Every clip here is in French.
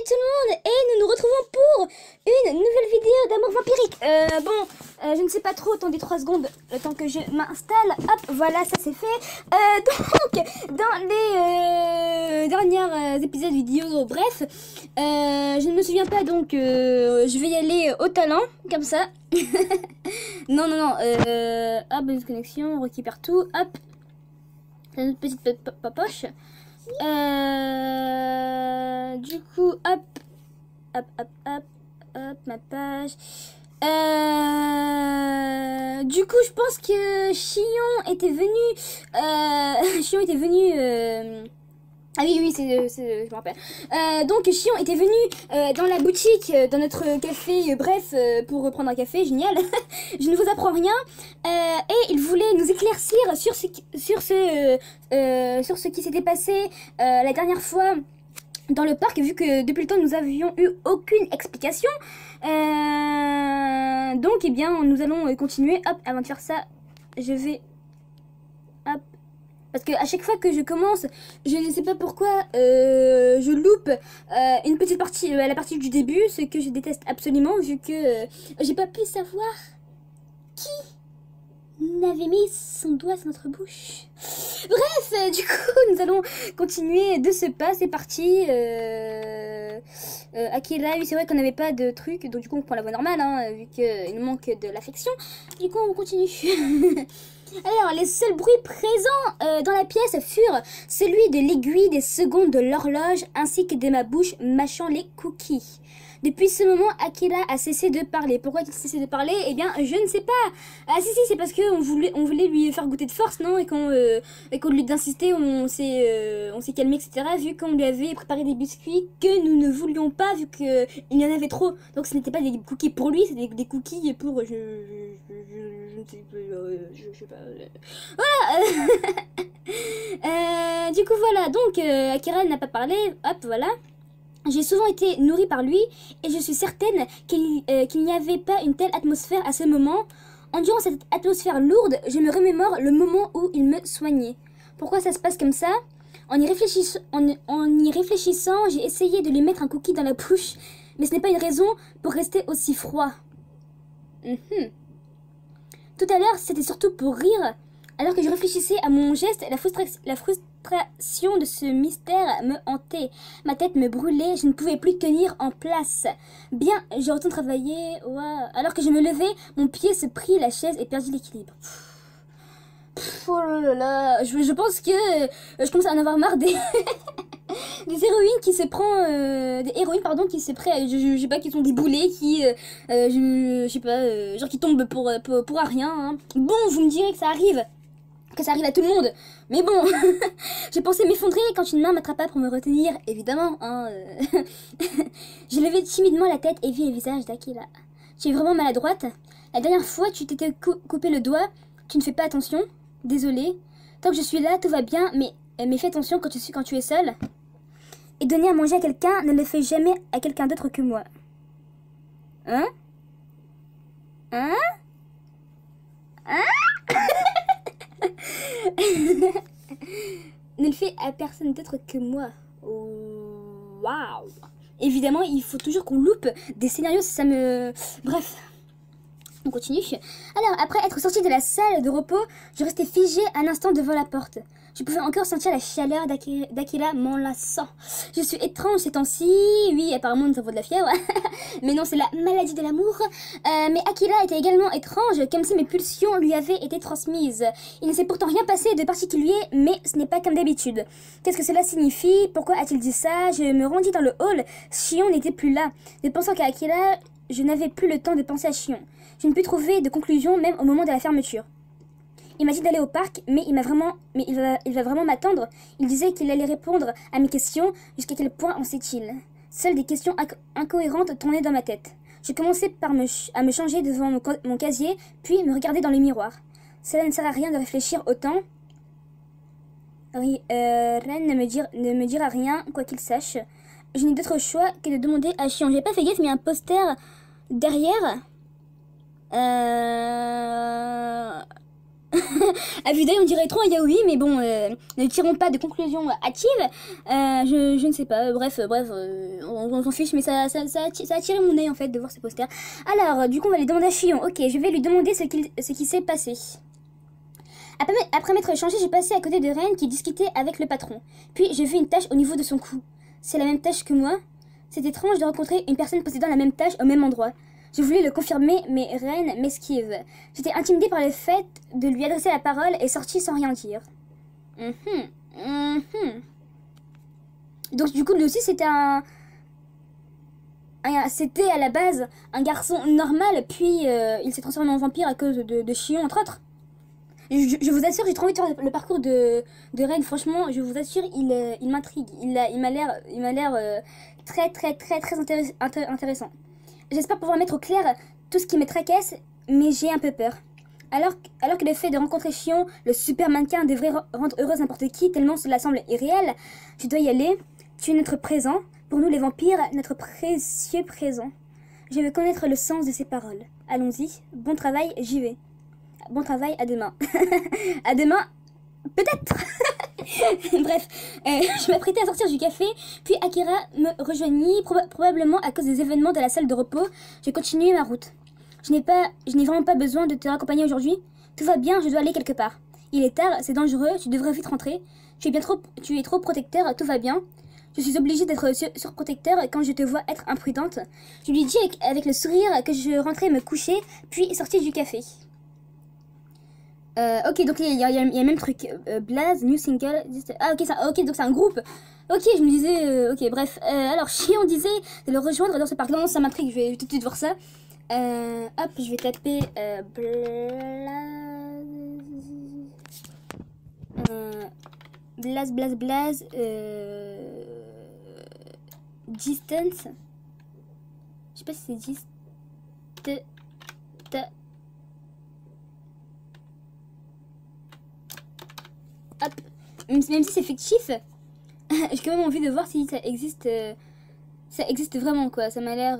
tout le monde, et nous nous retrouvons pour une nouvelle vidéo d'amour vampirique. Je ne sais pas trop, attendez 3 secondes, le temps que je m'installe. Hop, voilà, ça c'est fait. Donc, dans les derniers épisodes vidéo, bref, je ne me souviens pas, donc je vais y aller au talent, comme ça. Non, hop, bonne connexion, on récupère tout, hop. C'est notre petite poche. Du coup, hop, ma page. Du coup, je pense que Chion était venu. Chion était venu. Ah oui, je me rappelle. Donc, Chion était venu dans la boutique, dans notre café, bref, pour prendre un café, génial. Je ne vous apprends rien. Et il voulait nous éclaircir sur ce qui s'était passé la dernière fois dans le parc, vu que depuis le temps, nous avions eu aucune explication. Donc, eh bien, nous allons continuer. Hop, avant de faire ça, je vais... Hop. Parce que à chaque fois que je commence, je ne sais pas pourquoi je loupe une petite partie, la partie du début, ce que je déteste absolument, vu que j'ai pas pu savoir qui n'avait mis son doigt sur notre bouche. Bref, du coup, nous allons continuer de ce pas, c'est parti. Akira, oui, c'est vrai qu'on n'avait pas de truc, donc du coup on prend la voie normale, hein, vu qu'il nous manque de l'affection. Du coup, on continue. Alors, les seuls bruits présents dans la pièce furent celui de l'aiguille des secondes de l'horloge ainsi que de ma bouche mâchant les cookies. Depuis ce moment, Akira a cessé de parler. Pourquoi il a cessé de parler? Eh bien, je ne sais pas. Ah si, c'est parce qu'on voulait lui faire goûter de force, non? Et qu'au lieu d'insister, on s'est calmé, etc. Vu qu'on lui avait préparé des biscuits que nous ne voulions pas, vu qu'il y en avait trop. Donc ce n'était pas des cookies pour lui, c'était des cookies pour... Je ne sais pas... Voilà. Du coup, voilà. Donc, Akira n'a pas parlé. Hop, voilà. J'ai souvent été nourrie par lui et je suis certaine qu'il n'y avait pas une telle atmosphère à ce moment. Endurant cette atmosphère lourde, je me remémore le moment où il me soignait. Pourquoi ça se passe comme ça? En y réfléchissant, j'ai essayé de lui mettre un cookie dans la bouche, mais ce n'est pas une raison pour rester aussi froid. Tout à l'heure, c'était surtout pour rire. Alors que je réfléchissais à mon geste, la frustration de ce mystère me hantait. Ma tête me brûlait, je ne pouvais plus tenir en place. Bien, je retourne travailler. Wow. Alors que je me levais, mon pied se prit la chaise et perdit l'équilibre. Oh là là, je pense que je commence à en avoir marre des... des héroïnes qui se prend... des héroïnes, pardon, qui se prennent... Je sais pas, qui sont des boulets, qui... je sais pas, genre qui tombent pour rien. Hein. Bon, vous me direz que ça arrive à tout le monde, mais bon, j'ai pensé m'effondrer quand une main m'attrapa pour me retenir, évidemment, hein. J'ai levé timidement la tête et vu le visage d'Akira. Tu es vraiment maladroite. La dernière fois, tu t'étais coupé le doigt, tu ne fais pas attention. Désolée. Tant que je suis là, tout va bien, mais fais attention quand tu es seule. Et donner à manger à quelqu'un ne le fait jamais à quelqu'un d'autre que moi. Hein? Ne le fait à personne d'autre que moi. Waouh. Évidemment, il faut toujours qu'on loupe des scénarios, ça me... Bref, on continue. Alors, après être sortie de la salle de repos, je restais figée un instant devant la porte. Je pouvais encore sentir la chaleur d'Akira m'enlaçant. Je suis étrange ces temps-ci. Oui, apparemment nous avons de la fièvre. Mais non, c'est la maladie de l'amour. Mais Akira était également étrange, comme si mes pulsions lui avaient été transmises. Il ne s'est pourtant rien passé de particulier, mais ce n'est pas comme d'habitude. Qu'est-ce que cela signifie? Pourquoi a-t-il dit ça? Je me rendis dans le hall. Chion n'était plus là. Ne pensant qu'à Akira, je n'avais plus le temps de penser à Chion. Je ne pus trouver de conclusion même au moment de la fermeture. Il m'a dit d'aller au parc, mais il va vraiment m'attendre. Il disait qu'il allait répondre à mes questions. Jusqu'à quel point en sait-il? Seules des questions incohérentes tournaient dans ma tête. Je commençais à me changer devant mon casier, puis me regarder dans le miroir. Cela ne sert à rien de réfléchir autant. Ren ne me dira rien, quoi qu'il sache. Je n'ai d'autre choix que de demander à Chion. J'ai pas fait gaffe, mais il y a un poster derrière. À vue d'œil, on dirait trop un yaoi, mais bon, ne tirons pas de conclusions hâtives. Je ne sais pas, bref, on s'en fiche, mais ça a attiré mon œil en fait de voir ces posters. Alors, du coup, on va lui demander à Chion. Ok, je vais lui demander ce qui s'est passé. Après m'être échangé, j'ai passé à côté de Ren qui discutait avec le patron. Puis j'ai vu une tache au niveau de son cou. C'est la même tache que moi. C'est étrange de rencontrer une personne possédant la même tache au même endroit. Je voulais le confirmer, mais Ren m'esquive. J'étais intimidée par le fait de lui adresser la parole et sortie sans rien dire. Donc du coup, lui aussi, c'était c'était à la base un garçon normal, puis il s'est transformé en vampire à cause de Chion, entre autres. Je vous assure, j'ai trop envie de faire le parcours de Ren. Franchement, je vous assure, il m'intrigue. Il m'a l'air très intéressant. J'espère pouvoir mettre au clair tout ce qui me tracasse, mais j'ai un peu peur. Alors que le fait de rencontrer Chion, le super mannequin, devrait rendre heureuse n'importe qui, tellement cela semble irréel, je dois y aller. Tu es notre présent, pour nous les vampires, notre précieux présent. Je veux connaître le sens de ces paroles. Allons-y, bon travail, j'y vais. Bon travail, à demain. À demain, peut-être. Bref, je m'apprêtais à sortir du café, puis Akira me rejoignit, probablement à cause des événements de la salle de repos. J'ai continué ma route. Je n'ai vraiment pas besoin de te raccompagner aujourd'hui. Tout va bien, je dois aller quelque part. Il est tard, c'est dangereux, tu devrais vite rentrer. Tu es trop protecteur, tout va bien. Je suis obligée d'être surprotecteur quand je te vois être imprudente. Je lui dis avec le sourire que je rentrais me coucher, puis sortis du café. Ok, donc il y a le même truc. Blaze, new single. Ah, ok, donc c'est un groupe. Ok, je me disais. Ok, bref. Alors, Chion disait de le rejoindre dans ce parc. Non, ça m'intrigue, je vais tout de suite voir ça. Hop, je vais taper. Blaze. Distance. Je sais pas si c'est distance. Hop. Même si c'est fictif, j'ai quand même envie de voir si ça existe vraiment, quoi. Ça m'a l'air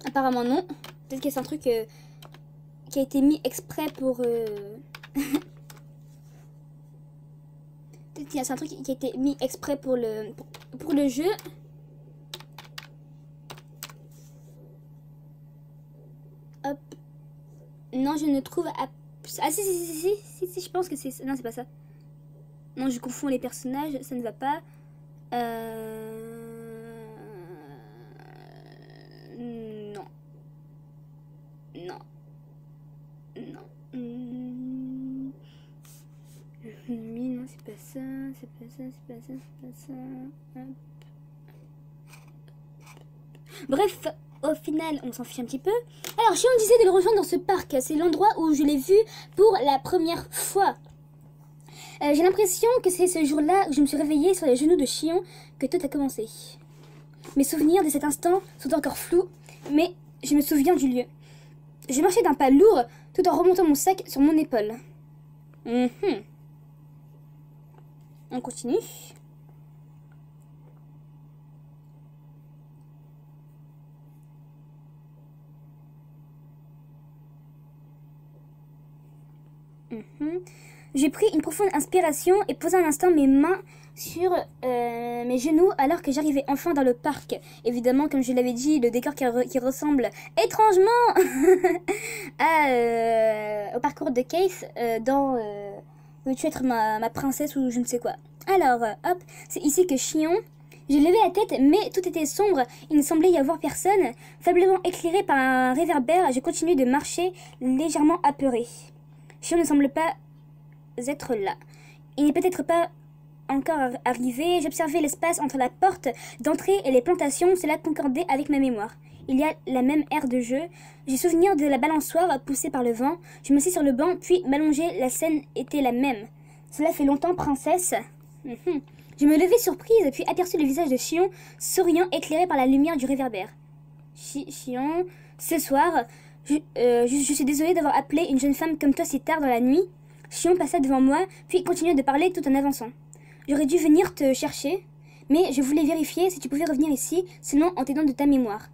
apparemment non. Peut-être que c'est un truc qui a été mis exprès pour peut-être que c'est un truc qui a été mis exprès pour le jeu. Hop. Non, je ne trouve... Ah si, je pense que c'est... Non, c'est pas ça. Non, je confonds les personnages, ça ne va pas. Non. Non, c'est pas ça. Hop. Bref, au final, on s'en fiche un petit peu. Alors, Chion disait de le rejoindre dans ce parc. C'est l'endroit où je l'ai vu pour la première fois. J'ai l'impression que c'est ce jour-là où je me suis réveillée sur les genoux de Chion que tout a commencé. Mes souvenirs de cet instant sont encore flous, mais je me souviens du lieu. J'ai marché d'un pas lourd tout en remontant mon sac sur mon épaule. On continue. J'ai pris une profonde inspiration et posé un instant mes mains sur mes genoux alors que j'arrivais enfin dans le parc. Évidemment, comme je l'avais dit, le décor qui ressemble étrangement au parcours de Case dans Veux-tu être ma princesse ou je ne sais quoi. Alors, hop, c'est ici que Chion... J'ai levé la tête, mais tout était sombre. Il ne semblait y avoir personne. Faiblement éclairé par un réverbère, je continuais de marcher, légèrement apeuré. Chion ne semble pas être là. Il n'est peut-être pas encore arrivé. J'observais l'espace entre la porte d'entrée et les plantations. Cela concordait avec ma mémoire. Il y a la même aire de jeu. J'ai souvenir de la balançoire poussée par le vent. Je me suis sur le banc, puis m'allonger. La scène était la même. Cela fait longtemps, princesse. Je me levai surprise, puis aperçus le visage de Chion, souriant, éclairé par la lumière du réverbère. Chion, ce soir, je suis désolée d'avoir appelé une jeune femme comme toi si tard dans la nuit. Chion passa devant moi, puis continua de parler tout en avançant. J'aurais dû venir te chercher. Mais je voulais vérifier si tu pouvais revenir ici, seulement en t'aidant de ta mémoire.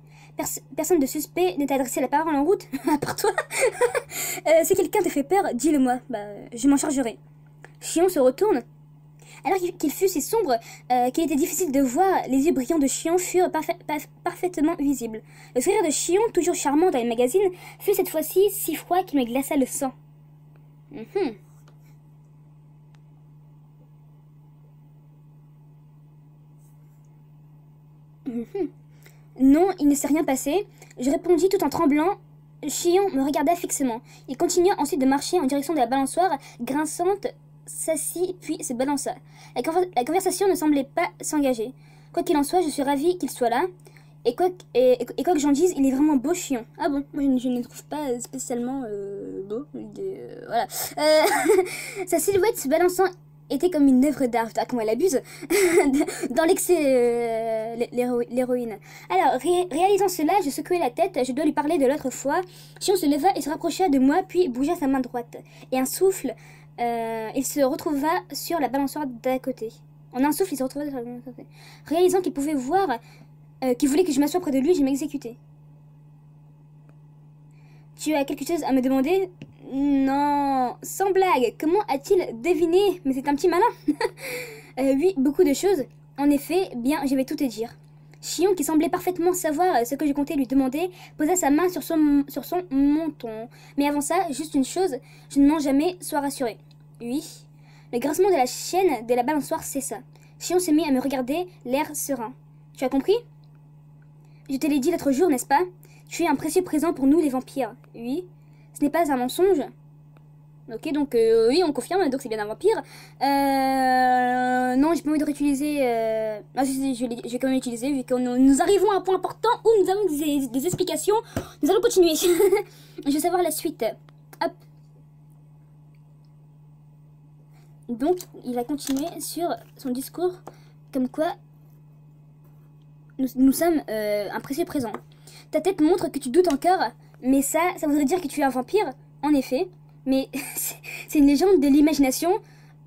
Personne de suspect ne t'a adressé la parole en route, à part toi. Si quelqu'un te fait peur, dis-le-moi. Je m'en chargerai. Chion se retourne. Alors qu'il fut si sombre qu'il était difficile de voir, les yeux brillants de Chion furent parfaitement visibles. Le sourire de Chion, toujours charmant dans les magazines, fut cette fois-ci si froid qu'il me glaça le sang. Non, il ne s'est rien passé. Je répondis tout en tremblant. Chion me regarda fixement. Il continua ensuite de marcher en direction de la balançoire, grinçante, s'assit, puis se balança. La conversation ne semblait pas s'engager. Quoi qu'il en soit, je suis ravie qu'il soit là. Et quoi que j'en dise, il est vraiment beau, Chion. Ah bon, moi je ne le trouve pas spécialement beau. Voilà. Sa silhouette se balançant était comme une œuvre d'art. Ah, comment elle abuse. Dans l'excès, l'héroïne. Alors, réalisant cela, je secouai la tête. Je dois lui parler de l'autre fois. Chion se leva et se rapprocha de moi, puis bougea sa main droite. Et un souffle, il se retrouva sur la balançoire d'à côté. En un souffle, il se retrouva sur la balançoire d'à côté. Réalisant qu'il pouvait voir, qu'il voulait que je m'assoie près de lui, je m'exécutais. Tu as quelque chose à me demander? Non, sans blague, comment a-t-il deviné? Mais c'est un petit malin. Oui, beaucoup de choses. En effet, bien, je vais tout te dire. Chion, qui semblait parfaitement savoir ce que je comptais lui demander, posa sa main sur son menton. Mais avant ça, juste une chose, je ne mens jamais, sois rassuré. Oui. Le grincement de la chaîne de la balançoire cessa. Chion se mit à me regarder, l'air serein. Tu as compris? Je te l'ai dit l'autre jour, n'est-ce pas? Tu es un précieux présent pour nous, les vampires. Oui. Ce n'est pas un mensonge. Ok, donc oui, on confirme, donc c'est bien un vampire. Non, j'ai pas envie de réutiliser... Ah si, je vais quand même utiliser, vu que nous arrivons à un point important où nous avons des explications. Nous allons continuer. Je veux savoir la suite. Hop. Donc, il a continué sur son discours, comme quoi nous sommes un précieux présent. Ta tête montre que tu doutes encore, mais ça voudrait dire que tu es un vampire, en effet. Mais c'est une légende de l'imagination.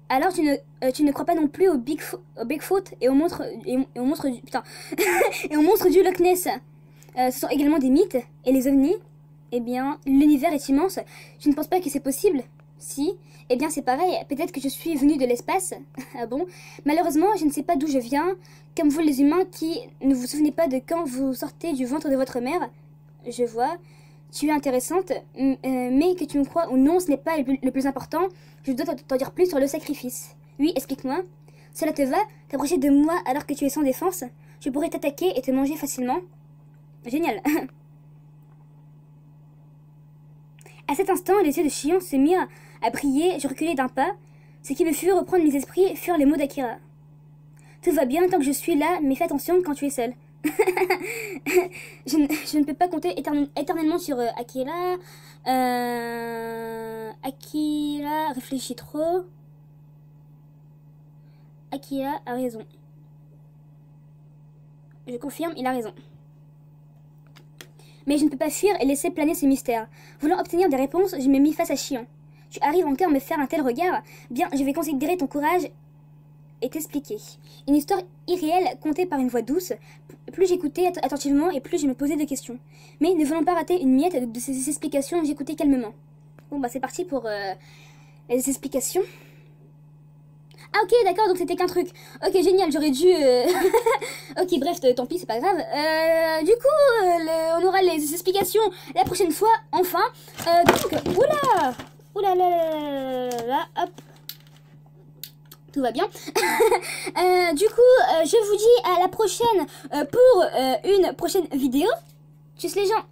Alors tu ne crois pas non plus au Bigfoot et au monstre du putain et au monstre du Loch Ness. Ce sont également des mythes. Et les ovnis? Eh bien, l'univers est immense. Je ne pense pas que c'est possible. Si, eh bien c'est pareil. Peut-être que je suis venue de l'espace. Ah bon? Malheureusement, je ne sais pas d'où je viens. Comme vous les humains qui ne vous souvenez pas de quand vous sortez du ventre de votre mère. Je vois. Tu es intéressante, mais que tu me crois ou non, ce n'est pas le plus important. Je dois t'en dire plus sur le sacrifice. Oui, explique-moi. Cela te va, t'approcher de moi alors que tu es sans défense? Je pourrais t'attaquer et te manger facilement. Génial. À cet instant, les yeux de Chion se mirent à briller. Je reculai d'un pas. Ce qui me fit reprendre mes esprits furent les mots d'Akira. Tout va bien tant que je suis là, mais fais attention quand tu es seule. je ne peux pas compter éternellement sur Akira. Akira réfléchit trop. Akira a raison. Je confirme, il a raison. Mais je ne peux pas fuir et laisser planer ce mystère. Voulant obtenir des réponses, je me mis face à Chion. Tu arrives encore à me faire un tel regard? Bien, je vais considérer ton courage et t'expliquer. Une histoire irréelle contée par une voix douce. Plus j'écoutais attentivement et plus je me posais de questions. Mais ne voulant pas rater une miette de ces explications, j'écoutais calmement. Bon bah c'est parti pour les explications. Ah ok d'accord, donc c'était qu'un truc. Ok génial, j'aurais dû... ok bref, tant pis, c'est pas grave. Du coup, on aura les explications la prochaine fois, enfin. Donc, oula là là là, hop. Tout va bien. Du coup, je vous dis à la prochaine pour une prochaine vidéo. Tchuss les gens.